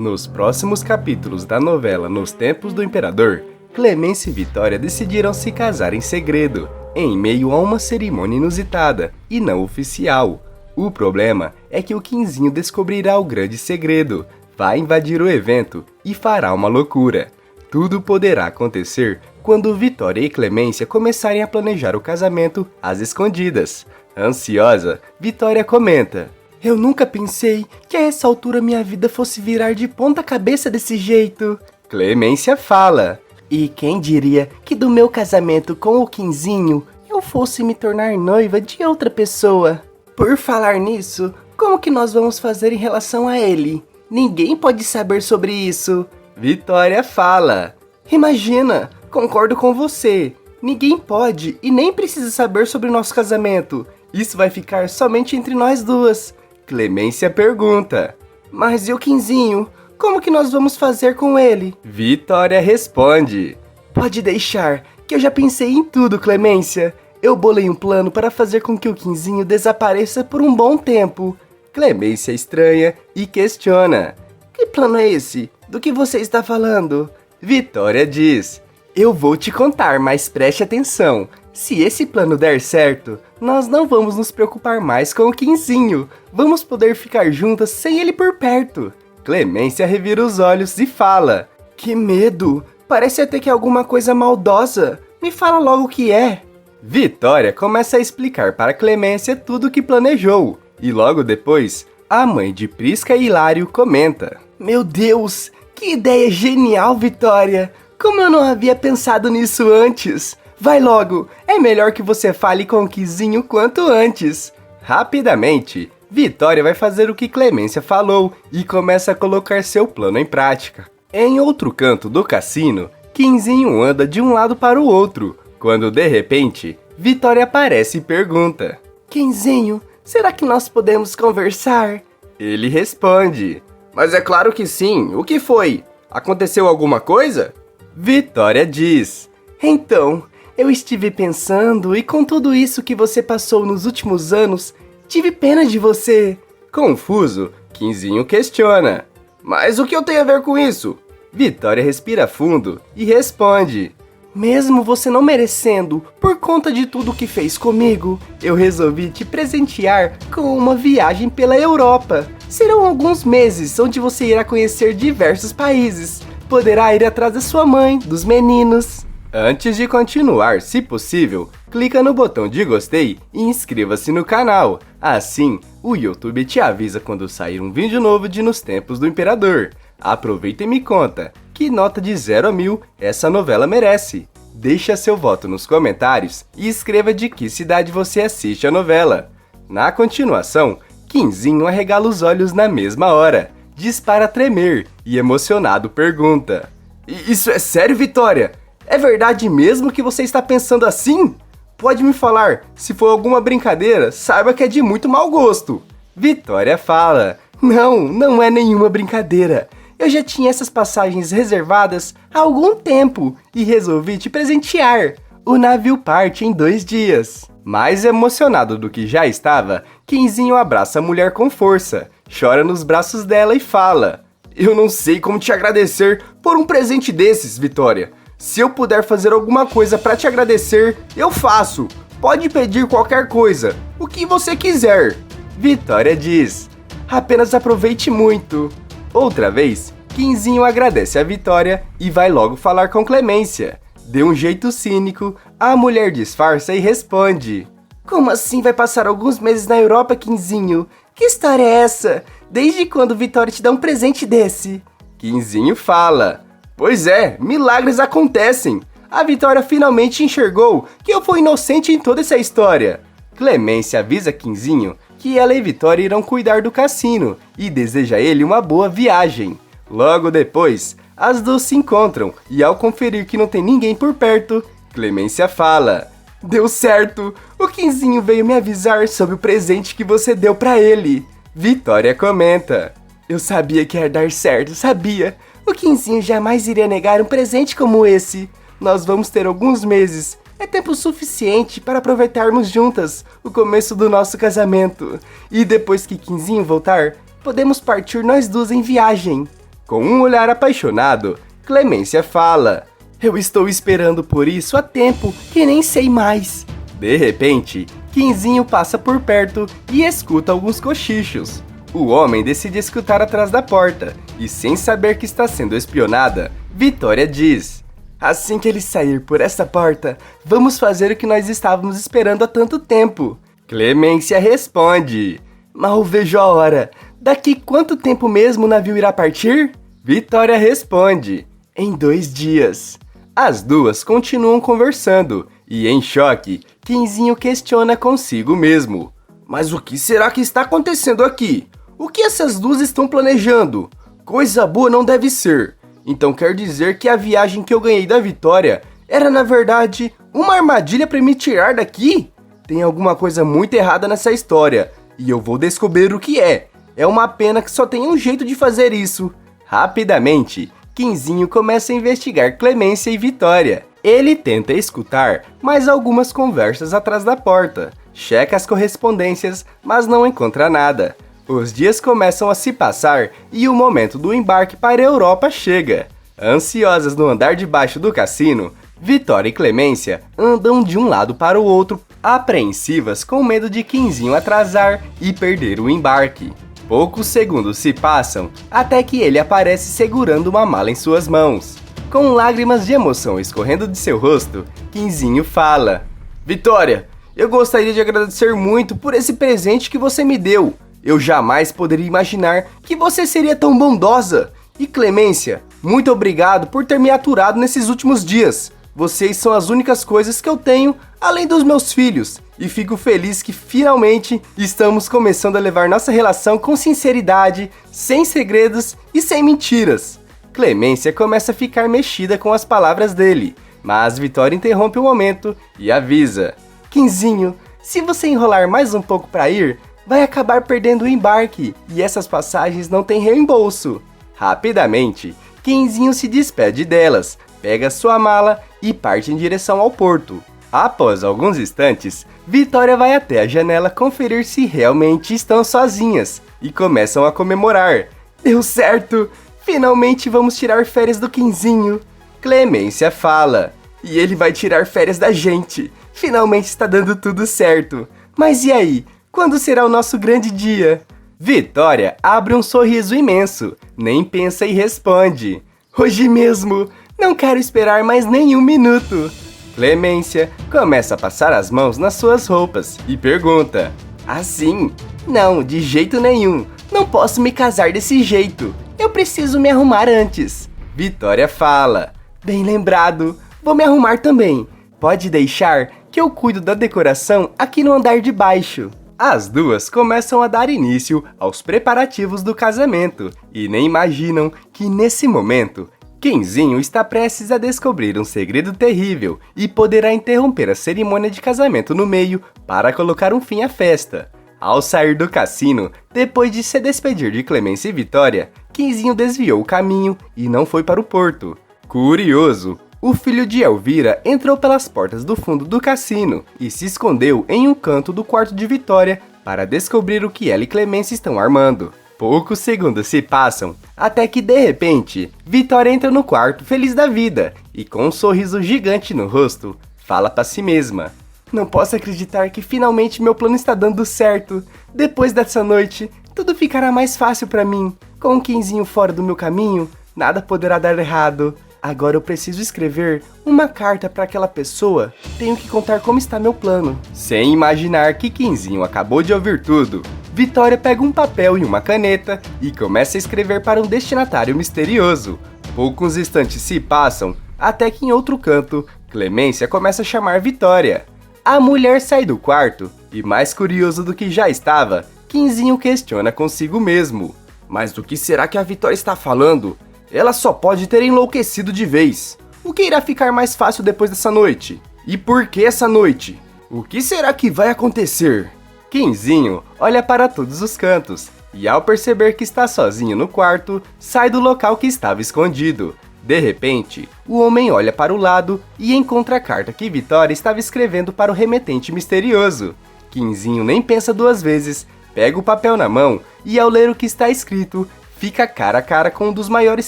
Nos próximos capítulos da novela Nos Tempos do Imperador, Clemência e Vitória decidiram se casar em segredo, em meio a uma cerimônia inusitada e não oficial. O problema é que o Quinzinho descobrirá o grande segredo, vai invadir o evento e fará uma loucura. Tudo poderá acontecer quando Vitória e Clemência começarem a planejar o casamento às escondidas. Ansiosa, Vitória comenta: "Eu nunca pensei que a essa altura minha vida fosse virar de ponta cabeça desse jeito." Clemência fala: "E quem diria que do meu casamento com o Quinzinho eu fosse me tornar noiva de outra pessoa? Por falar nisso, como que nós vamos fazer em relação a ele? Ninguém pode saber sobre isso." Vitória fala: "Imagina, concordo com você. Ninguém pode e nem precisa saber sobre o nosso casamento. Isso vai ficar somente entre nós duas." Clemência pergunta: "Mas e o Quinzinho? Como que nós vamos fazer com ele?" Vitória responde: "Pode deixar, que eu já pensei em tudo, Clemência. Eu bolei um plano para fazer com que o Quinzinho desapareça por um bom tempo." Clemência estranha e questiona: "Que plano é esse? Do que você está falando?" Vitória diz: "Eu vou te contar, mas preste atenção. Se esse plano der certo, nós não vamos nos preocupar mais com o Quinzinho. Vamos poder ficar juntas sem ele por perto." Clemência revira os olhos e fala: "Que medo! Parece até que é alguma coisa maldosa. Me fala logo o que é." Vitória começa a explicar para Clemência tudo o que planejou. E logo depois, a mãe de Prisca e Hilário comenta: "Meu Deus, que ideia genial, Vitória! Como eu não havia pensado nisso antes? Vai logo, é melhor que você fale com o Quinzinho quanto antes." Rapidamente, Vitória vai fazer o que Clemência falou e começa a colocar seu plano em prática. Em outro canto do cassino, Quinzinho anda de um lado para o outro, quando de repente, Vitória aparece e pergunta: "Quinzinho, será que nós podemos conversar?" Ele responde: "Mas é claro que sim, o que foi? Aconteceu alguma coisa?" Vitória diz: "Então, eu estive pensando e com tudo isso que você passou nos últimos anos, tive pena de você." Confuso, Quinzinho questiona: "Mas o que eu tenho a ver com isso?" Vitória respira fundo e responde: "Mesmo você não merecendo, por conta de tudo que fez comigo, eu resolvi te presentear com uma viagem pela Europa. Serão alguns meses onde você irá conhecer diversos países. Poderá ir atrás da sua mãe, dos meninos." Antes de continuar, se possível, clica no botão de gostei e inscreva-se no canal. Assim, o YouTube te avisa quando sair um vídeo novo de Nos Tempos do Imperador. Aproveita e me conta, que nota de 0 a 1000 essa novela merece? Deixa seu voto nos comentários e escreva de que cidade você assiste a novela. Na continuação, Quinzinho arregala os olhos na mesma hora, dispara a tremer e emocionado pergunta: "Isso é sério, Vitória? É verdade mesmo que você está pensando assim? Pode me falar, se for alguma brincadeira, saiba que é de muito mau gosto." Vitória fala: Não é nenhuma brincadeira. Eu já tinha essas passagens reservadas há algum tempo e resolvi te presentear. O navio parte em 2 dias." Mais emocionado do que já estava, Quinzinho abraça a mulher com força, chora nos braços dela e fala: "Eu não sei como te agradecer por um presente desses, Vitória. Se eu puder fazer alguma coisa para te agradecer, eu faço. Pode pedir qualquer coisa, o que você quiser." Vitória diz: "Apenas aproveite muito." Outra vez, Quinzinho agradece a Vitória e vai logo falar com Clemência. De um jeito cínico, a mulher disfarça e responde: "Como assim vai passar alguns meses na Europa, Quinzinho? Que história é essa? Desde quando Vitória te dá um presente desse?" Quinzinho fala: "Pois é, milagres acontecem. A Vitória finalmente enxergou que eu fui inocente em toda essa história." Clemência avisa Quinzinho que ela e Vitória irão cuidar do cassino e deseja a ele uma boa viagem. Logo depois, as duas se encontram e ao conferir que não tem ninguém por perto, Clemência fala: "Deu certo! O Quinzinho veio me avisar sobre o presente que você deu pra ele." Vitória comenta: "Eu sabia que ia dar certo, sabia? O Quinzinho jamais iria negar um presente como esse. Nós vamos ter alguns meses. É tempo suficiente para aproveitarmos juntas o começo do nosso casamento. E depois que Quinzinho voltar, podemos partir nós duas em viagem." Com um olhar apaixonado, Clemência fala: "Eu estou esperando por isso há tempo que nem sei mais." De repente, Quinzinho passa por perto e escuta alguns cochichos. O homem decide escutar atrás da porta e, sem saber que está sendo espionada, Vitória diz: "Assim que ele sair por essa porta, vamos fazer o que nós estávamos esperando há tanto tempo." Clemência responde: "Mal vejo a hora. Daqui quanto tempo mesmo o navio irá partir?" Vitória responde: "Em 2 dias." As duas continuam conversando e, em choque, Quinzinho questiona consigo mesmo: "Mas o que será que está acontecendo aqui? O que essas duas estão planejando? Coisa boa não deve ser. Então quer dizer que a viagem que eu ganhei da Vitória era, na verdade, uma armadilha para me tirar daqui? Tem alguma coisa muito errada nessa história e eu vou descobrir o que é. É uma pena que só tem um jeito de fazer isso." Rapidamente, Quinzinho começa a investigar Clemência e Vitória. Ele tenta escutar mais algumas conversas atrás da porta, checa as correspondências, mas não encontra nada. Os dias começam a se passar e o momento do embarque para a Europa chega. Ansiosas no andar de baixo do cassino, Vitória e Clemência andam de um lado para o outro, apreensivas com medo de Quinzinho atrasar e perder o embarque. Poucos segundos se passam até que ele aparece segurando uma mala em suas mãos. Com lágrimas de emoção escorrendo de seu rosto, Quinzinho fala: "Vitória, eu gostaria de agradecer muito por esse presente que você me deu. Eu jamais poderia imaginar que você seria tão bondosa. E Clemência, muito obrigado por ter me aturado nesses últimos dias. Vocês são as únicas coisas que eu tenho além dos meus filhos. E fico feliz que finalmente estamos começando a levar nossa relação com sinceridade, sem segredos e sem mentiras." Clemência começa a ficar mexida com as palavras dele, mas Vitória interrompe o momento e avisa: "Quinzinho, se você enrolar mais um pouco para ir, vai acabar perdendo o embarque e essas passagens não têm reembolso." Rapidamente, Quinzinho se despede delas, pega sua mala e parte em direção ao porto. Após alguns instantes, Vitória vai até a janela conferir se realmente estão sozinhas e começam a comemorar. "Deu certo! Finalmente vamos tirar férias do Quinzinho." Clemência fala: "E ele vai tirar férias da gente. Finalmente está dando tudo certo. Mas e aí? Quando será o nosso grande dia?" Vitória abre um sorriso imenso, nem pensa e responde: "Hoje mesmo! Não quero esperar mais nenhum minuto." Clemência começa a passar as mãos nas suas roupas e pergunta: "Assim? Não, de jeito nenhum. Não posso me casar desse jeito. Eu preciso me arrumar antes." Vitória fala: "Bem lembrado, vou me arrumar também. Pode deixar que eu cuido da decoração aqui no andar de baixo." As duas começam a dar início aos preparativos do casamento e nem imaginam que nesse momento Quinzinho está prestes a descobrir um segredo terrível e poderá interromper a cerimônia de casamento no meio para colocar um fim à festa. Ao sair do cassino, depois de se despedir de Clemência e Vitória, Quinzinho desviou o caminho e não foi para o porto. Curioso, o filho de Elvira entrou pelas portas do fundo do cassino e se escondeu em um canto do quarto de Vitória para descobrir o que ela e Clemência estão armando. Poucos segundos se passam, até que de repente, Vitória entra no quarto feliz da vida e com um sorriso gigante no rosto, fala para si mesma: "Não posso acreditar que finalmente meu plano está dando certo. Depois dessa noite, tudo ficará mais fácil para mim. Com o Quinzinho fora do meu caminho, nada poderá dar errado. Agora eu preciso escrever uma carta para aquela pessoa. Tenho que contar como está meu plano." Sem imaginar que Quinzinho acabou de ouvir tudo, Vitória pega um papel e uma caneta e começa a escrever para um destinatário misterioso. Poucos instantes se passam, até que em outro canto, Clemência começa a chamar Vitória. A mulher sai do quarto e, mais curioso do que já estava, Quinzinho questiona consigo mesmo: "Mas do que será que a Vitória está falando? Ela só pode ter enlouquecido de vez. O que irá ficar mais fácil depois dessa noite? E por que essa noite? O que será que vai acontecer?" Quinzinho olha para todos os cantos e, ao perceber que está sozinho no quarto, sai do local que estava escondido. De repente, o homem olha para o lado e encontra a carta que Vitória estava escrevendo para o remetente misterioso. Quinzinho nem pensa duas vezes, pega o papel na mão e, ao ler o que está escrito, fica cara a cara com um dos maiores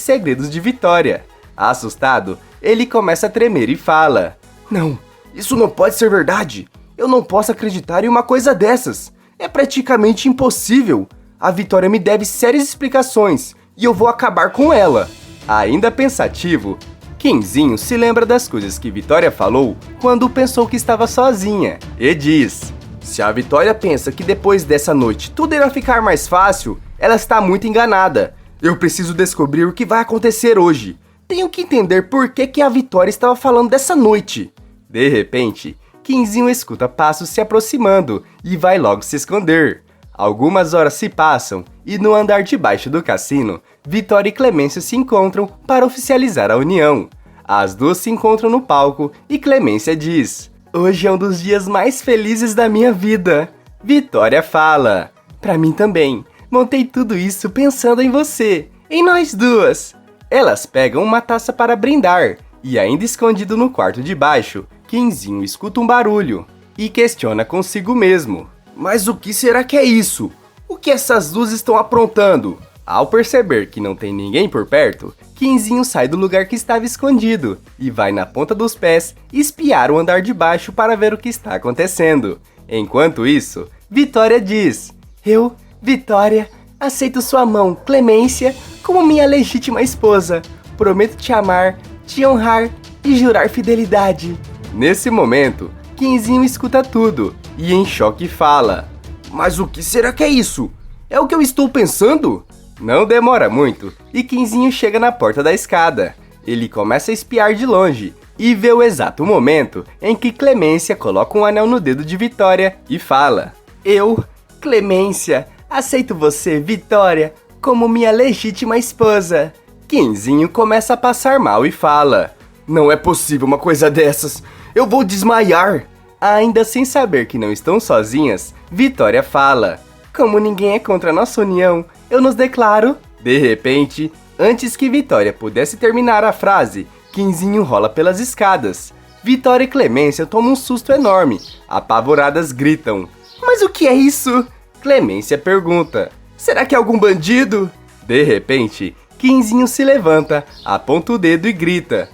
segredos de Vitória. Assustado, ele começa a tremer e fala: "Não, isso não pode ser verdade. Eu não posso acreditar em uma coisa dessas. É praticamente impossível. A Vitória me deve sérias explicações e eu vou acabar com ela." Ainda pensativo, Quinzinho se lembra das coisas que Vitória falou quando pensou que estava sozinha e diz: "Se a Vitória pensa que depois dessa noite tudo irá ficar mais fácil, ela está muito enganada. Eu preciso descobrir o que vai acontecer hoje. Tenho que entender por que a Vitória estava falando dessa noite." De repente, Quinzinho escuta passos se aproximando e vai logo se esconder. Algumas horas se passam e no andar de baixo do cassino, Vitória e Clemência se encontram para oficializar a união. As duas se encontram no palco e Clemência diz: "Hoje é um dos dias mais felizes da minha vida." Vitória fala: "Pra mim também. Montei tudo isso pensando em você, em nós duas." Elas pegam uma taça para brindar e, ainda escondido no quarto de baixo, Quinzinho escuta um barulho e questiona consigo mesmo: "Mas o que será que é isso? O que essas duas estão aprontando?" Ao perceber que não tem ninguém por perto, Quinzinho sai do lugar que estava escondido e vai na ponta dos pés espiar o andar de baixo para ver o que está acontecendo. Enquanto isso, Vitória diz: "Eu, Vitória, aceito sua mão, Clemência, como minha legítima esposa. Prometo te amar, te honrar e jurar fidelidade." Nesse momento, Quinzinho escuta tudo e em choque fala: "Mas o que será que é isso? É o que eu estou pensando?" Não demora muito e Quinzinho chega na porta da escada. Ele começa a espiar de longe e vê o exato momento em que Clemência coloca um anel no dedo de Vitória e fala: "Eu, Clemência, aceito você, Vitória, como minha legítima esposa." Quinzinho começa a passar mal e fala: "Não é possível uma coisa dessas. Eu vou desmaiar." Ainda sem saber que não estão sozinhas, Vitória fala: "Como ninguém é contra a nossa união, eu nos declaro." De repente, antes que Vitória pudesse terminar a frase, Quinzinho rola pelas escadas. Vitória e Clemência tomam um susto enorme. Apavoradas gritam: "Mas o que é isso?" Clemência pergunta: "Será que é algum bandido?" De repente, Quinzinho se levanta, aponta o dedo e grita: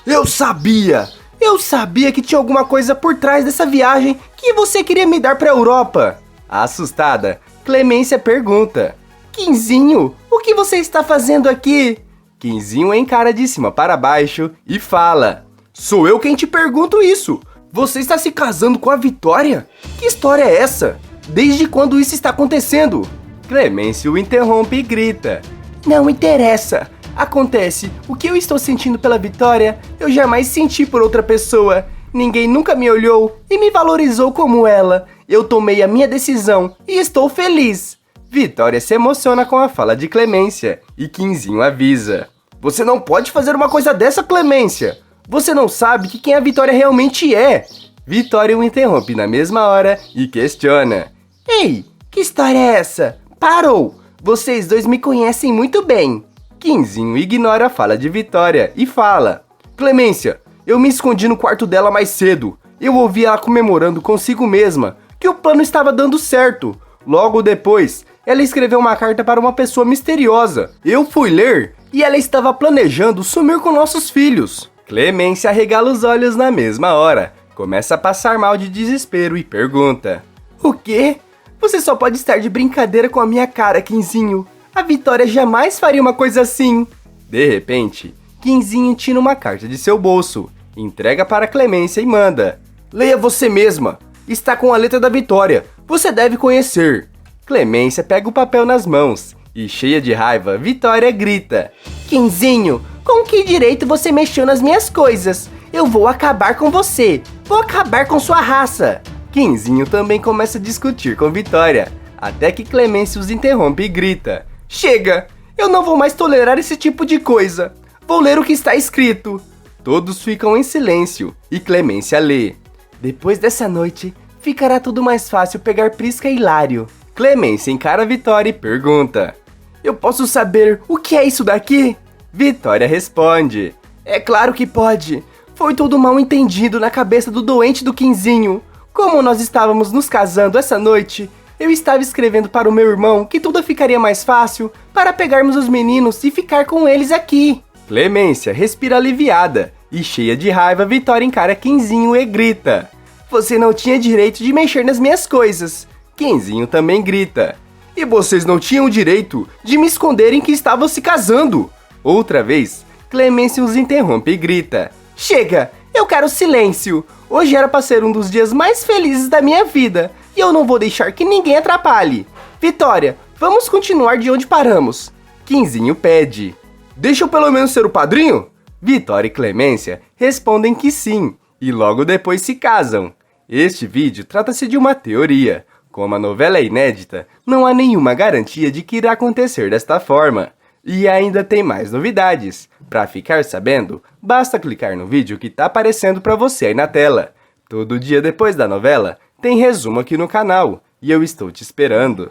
"Eu sabia! Eu sabia que tinha alguma coisa por trás dessa viagem que você queria me dar pra Europa." Assustada, Clemência pergunta: "Quinzinho, o que você está fazendo aqui?" Quinzinho encara de cima para baixo e fala: "Sou eu quem te pergunto isso. Você está se casando com a Vitória? Que história é essa? Desde quando isso está acontecendo?" Clemência o interrompe e grita: "Não interessa. Acontece, o que eu estou sentindo pela Vitória, eu jamais senti por outra pessoa. Ninguém nunca me olhou e me valorizou como ela. Eu tomei a minha decisão e estou feliz." Vitória se emociona com a fala de Clemência e Quinzinho avisa: "Você não pode fazer uma coisa dessa, Clemência. Você não sabe que quem a Vitória realmente é." Vitória o interrompe na mesma hora e questiona: "Ei, que história é essa? Parou! Vocês dois me conhecem muito bem." Quinzinho ignora a fala de Vitória e fala: "Clemência, eu me escondi no quarto dela mais cedo. Eu ouvi ela comemorando consigo mesma que o plano estava dando certo. Logo depois, ela escreveu uma carta para uma pessoa misteriosa. Eu fui ler e ela estava planejando sumir com nossos filhos." Clemência arregala os olhos na mesma hora, começa a passar mal de desespero e pergunta: "O quê? Você só pode estar de brincadeira com a minha cara, Quinzinho. A Vitória jamais faria uma coisa assim." De repente, Quinzinho tira uma carta de seu bolso, entrega para Clemência e manda: "Leia você mesma. Está com a letra da Vitória. Você deve conhecer." Clemência pega o papel nas mãos e, cheia de raiva, Vitória grita: "Quinzinho, com que direito você mexeu nas minhas coisas? Eu vou acabar com você. Vou acabar com sua raça." Quinzinho também começa a discutir com Vitória, até que Clemência os interrompe e grita: "Chega! Eu não vou mais tolerar esse tipo de coisa. Vou ler o que está escrito." Todos ficam em silêncio e Clemência lê: "Depois dessa noite, ficará tudo mais fácil pegar Prisca e Hilário." Clemência encara a Vitória e pergunta: "Eu posso saber o que é isso daqui?" Vitória responde: "É claro que pode. Foi tudo mal entendido na cabeça do doente do Quinzinho. Como nós estávamos nos casando essa noite, Eu estava escrevendo para o meu irmão que tudo ficaria mais fácil para pegarmos os meninos e ficar com eles aqui. Clemência respira aliviada e, cheia de raiva, Vitória encara Quinzinho e grita: Você não tinha direito de mexer nas minhas coisas. Quinzinho também grita: E vocês não tinham o direito de me esconderem que estavam se casando. Outra vez, Clemência os interrompe e grita: Chega, eu quero silêncio. Hoje era para ser um dos dias mais felizes da minha vida e eu não vou deixar que ninguém atrapalhe. Vitória, vamos continuar de onde paramos. Quinzinho pede: Deixa eu pelo menos ser o padrinho? Vitória e Clemência respondem que sim, e logo depois se casam. Este vídeo trata-se de uma teoria. Como a novela é inédita, não há nenhuma garantia de que irá acontecer desta forma. E ainda tem mais novidades. Para ficar sabendo, basta clicar no vídeo que está aparecendo para você aí na tela. Todo dia depois da novela, tem resumo aqui no canal, e eu estou te esperando.